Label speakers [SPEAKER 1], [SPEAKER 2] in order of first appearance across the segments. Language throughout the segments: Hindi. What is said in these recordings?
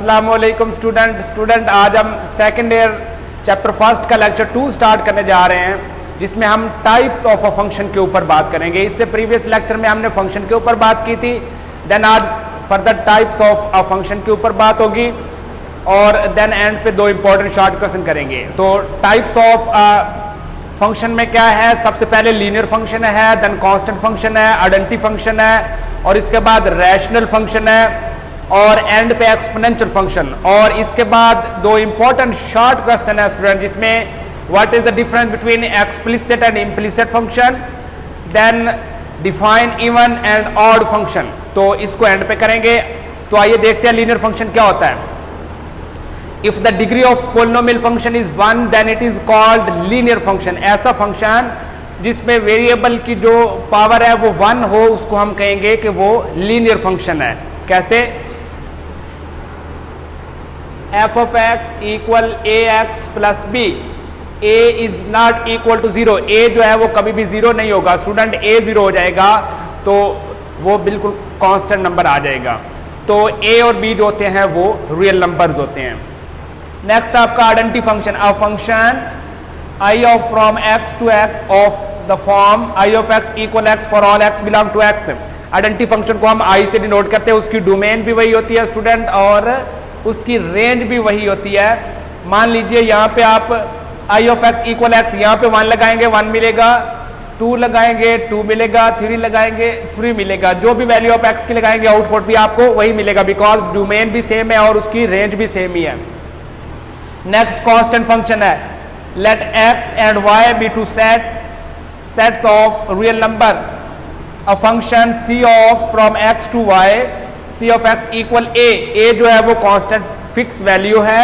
[SPEAKER 1] अस्सलाम वालेकुम स्टूडेंट आज हम सेकेंड ईयर चैप्टर फर्स्ट का लेक्चर 2 स्टार्ट करने जा रहे हैं, जिसमें हम टाइप्स ऑफ अ फंक्शन के ऊपर बात करेंगे। इससे प्रीवियस लेक्चर में हमने फंक्शन के ऊपर बात की थी, देन आज further types of a function के ऊपर बात होगी और देन एंड पे 2 इंपॉर्टेंट शॉर्ट क्वेश्चन करेंगे। तो टाइप्स ऑफ फंक्शन में क्या है, सबसे पहले लीनियर फंक्शन है, देन कांस्टेंट फंक्शन है, आइडेंटिटी फंक्शन है और इसके बाद रैशनल फंक्शन है और एंड पे एक्सपोनेंशियल फंक्शन। और इसके बाद 2 इंपॉर्टेंट शॉर्ट क्वेश्चन है स्टूडेंट, जिसमें what is the difference between explicit and implicit function, then define even and odd function. तो इसको एंड पे करेंगे। तो आइए देखते हैं लीनियर फंक्शन क्या होता है। If the degree of polynomial function is 1 then it is called linear function. ऐसा फंक्शन जिसमें वेरिएबल की जो पावर है वो 1 हो, उसको हम कहेंगे कि वो लीनियर फंक्शन है। कैसे? f of x equal A X plus B, a is not equal to 0। a जो है वो कभी भी 0 नहीं होगा स्टूडेंट, a 0 हो जाएगा तो वो बिल्कुल कांस्टेंट नंबर आ जाएगा। तो a और b जो होते हैं वो रियल नंबर्स होते हैं। नेक्स्ट आपका identity function, a function i of from x to x of the form i of x equal x for all x belong to x। Identity function को हम i से डिनोट करते हैं, उसकी डोमेन भी वही होती है स्टूडेंट और उसकी रेंज भी वही होती है। मान लीजिए यहाँ पे आप i of x equal x, यहाँ पे 1 लगाएंगे 1 मिलेगा, 2 लगाएंगे 2 मिलेगा, 3 लगाएंगे 3 मिलेगा। जो भी वैल्यू ऑफ x की लगाएंगे आउटपुट भी आपको वही मिलेगा, बिकॉज डोमेन भी सेम है और उसकी रेंज भी सेम ही है। नेक्स्ट कांस्टेंट फंक्शन है, let x and y be two sets of real number. A function c of from x to y, c of x equal a जो है वो कांस्टेंट फिक्स वैल्यू है।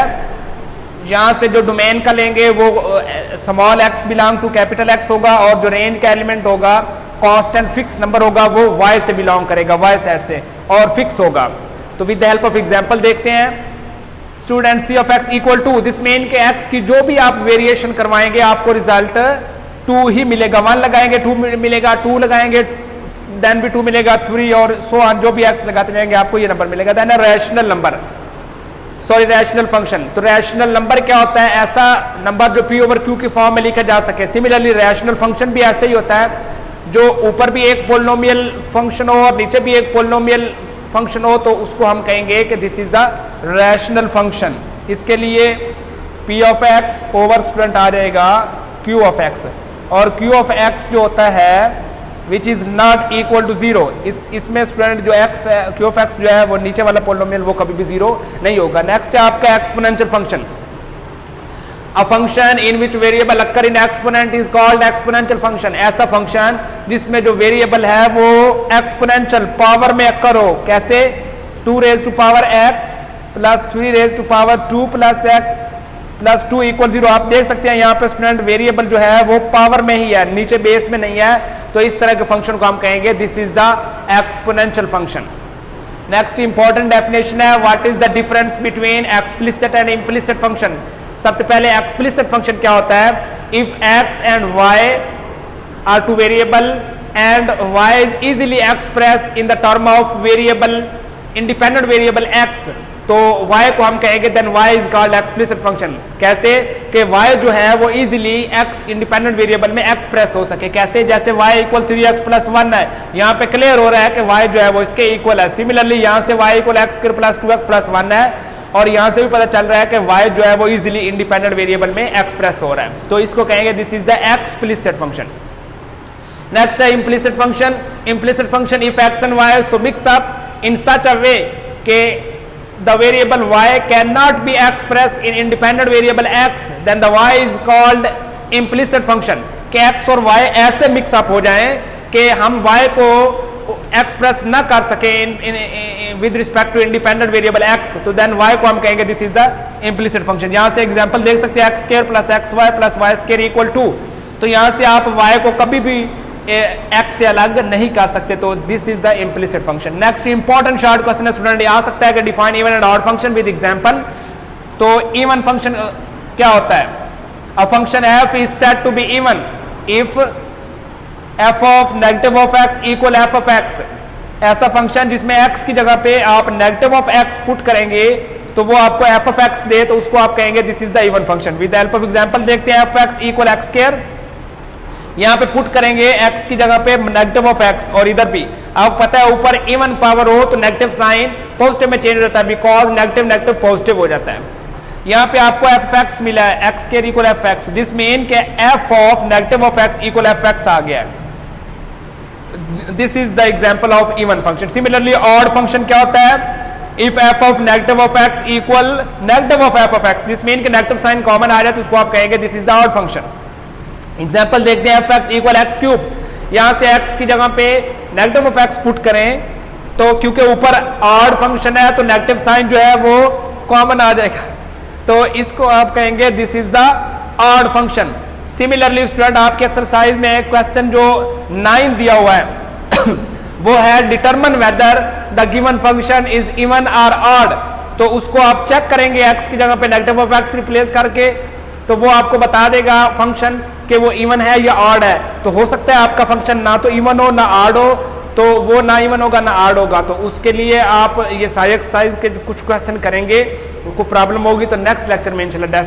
[SPEAKER 1] यहाँ से जो डोमेन का लेंगे वो small x belong to capital X होगा और जो रेंज का एलिमेंट होगा कांस्टेंट फिक्स नंबर होगा वो y से बिलोंग करेगा, y सेट से, और फिक्स होगा। तो with the help of example देखते हैं student. c of x equal to, this mean के x की जो भी आप वेरिएशन करवाएंगे आपको रिजल्ट 2 ही मिलेगा। 1 लगाएंगे 2 मिलेगा, 2 लगाएंगे देन भी 2 मिलेगा, 3 और सो ऑन, जो भी x लगाते जाएंगे आपको ये नंबर मिलेगा। Then rational number, sorry rational function. तो रैशनल नंबर क्या होता है? ऐसा नंबर जो p ओवर q की फॉर्म में लिखा जा सके। सिमिलरली रैशनल फंक्शन भी ऐसे ही होता है, जो ऊपर भी एक पोलिनोमियल फंक्शन हो और नीचे भी एक पोलिनोमियल फंक्शन हो, तो उसको हम कहेंगे कि this is the rational function. इसके लिए p of x over student आ जाएगा q ऑफ x, और q ऑफ x जो होता है which is not equal to 0। इसमें स्टूडेंट जो x है, q ऑफ x जो है वो नीचे वाला पोलिनोमियल वो कभी भी 0 नहीं होगा। नेक्स्ट है आपका exponential function, a function in which variable occur in exponent is called exponential function. ऐसा फंक्शन जिसमें जो वेरिएबल है वो एक्सपोनेंशियल पावर में अक्कर हो। कैसे? 2 raise to power x plus 3 raise to power 2 plus x plus 2 equal 0। आप देख सकते हैं यहाँ पे स्टूडेंट वेरिएबल जो है वो पावर में ही है, नीचे बेस में नहीं है। तो इस तरह के फंक्शन को हम कहेंगे this is the exponential function. Next important definition है, what is the difference between explicit and implicit function. सबसे पहले एक्सप्लिसिट फंक्शन क्या होता है? If x and y are 2 variable and y is easily express in the term of variable independent variable x, तो y को हम कहेंगे then y is called explicit function. कैसे? कि y जो है वो इजीली x इंडिपेंडेंट वेरिएबल में एक्सप्रेस हो सके। कैसे? जैसे y इक्वल 3x प्लस 1 है, यहाँ पे क्लियर हो रहा है कि y जो है वो इसके इक्वल है। सिमिलरली यहाँ से y equal x square plus 2x plus 1 है, और यहाँ से भी पता चल रहा है कि y जो है वो इजीली इंडिपेंडेंट वेरिएबल में एक्सप्रेस हो रहा है। तो इसको कहेंगे this is the explicit function. Next है implicit function. Implicit function, if x and y so mix up in such a way के the variable y cannot be expressed in independent variable x, then the y is called implicit function। कि x और y ऐसे मिक्स अप हो जाएं कि हम y को एक्सप्रेस ना कर सके with respect to independent variable x, तो देन y को हम कहेंगे this is the implicit function. यहाँ से एग्जांपल देख सकते हैं, x square plus xy plus y square equal 2। तो यहाँ से आप y को कभी भी x से अलग नहीं कर सकते, तो this is the implicit function. Next important short question है स्टूडेंट, आ सकता है कि define even and odd function with example. तो इवन फंक्शन क्या होता है? A function f is said to be even if f of negative of x equal f of x। ऐसा फंक्शन जिसमें x की जगह पे आप नेगेटिव ऑफ x पुट करेंगे तो वो आपको एफ ऑफ एक्स दे तो उसको आप कहेंगे this is the even function. With help of example देखते हैं, F x equal x square, यहां पे पुट करेंगे x की जगह पे नेगेटिव ऑफ x और इधर भी आपको पता है ऊपर इवन पावर हो तो नेगेटिव साइन पॉजिटिव में चेंज हो जाता है, बिकॉज नेगेटिव नेगेटिव पॉजिटिव हो जाता है। यहां पे आपको एफ एक्स मिला है, X square equal F X, this mean के F of negative of X equal F X आ गया है। This is the example of even function. Similarly odd function क्या होता है, if F of negative of X equal negative of F of X, this mean के नेगेटिव साइन कॉमन आ जाए तो उसको आप कहेंगे this is the odd function. Example देखते हैं, F x equal x cube, यहां से एक्स की जगह पे नेगेटिव ऑफ एक्स पुट करें तो क्योंकि ऊपर ऑड फंक्शन है तो नेगेटिव साइन जो है वो कॉमन आ जाएगा, तो इसको आप कहेंगे this is the odd function. Similarly student आपके एक्सरसाइज में क्वेश्चन जो 9 दिया हुआ है वो है determine whether the given function is even और ऑड, तो उसको आप चेक करेंगे एक्स की जगह पे नेगेटिव ऑफ एक्स रिप्लेस करके, तो वो आपको बता देगा फंक्शन कि वो इवन है या ऑड है। तो हो सकता है आपका फंक्शन ना तो इवन हो ना ऑड हो, तो वो ना इवन होगा ना ऑड होगा, तो उसके लिए आप ये सारे एक्सरसाइज के कुछ क्वेश्चन करेंगे, उनको प्रॉब्लम होगी तो नेक्स्ट लेक्चर में इंशाल्लाह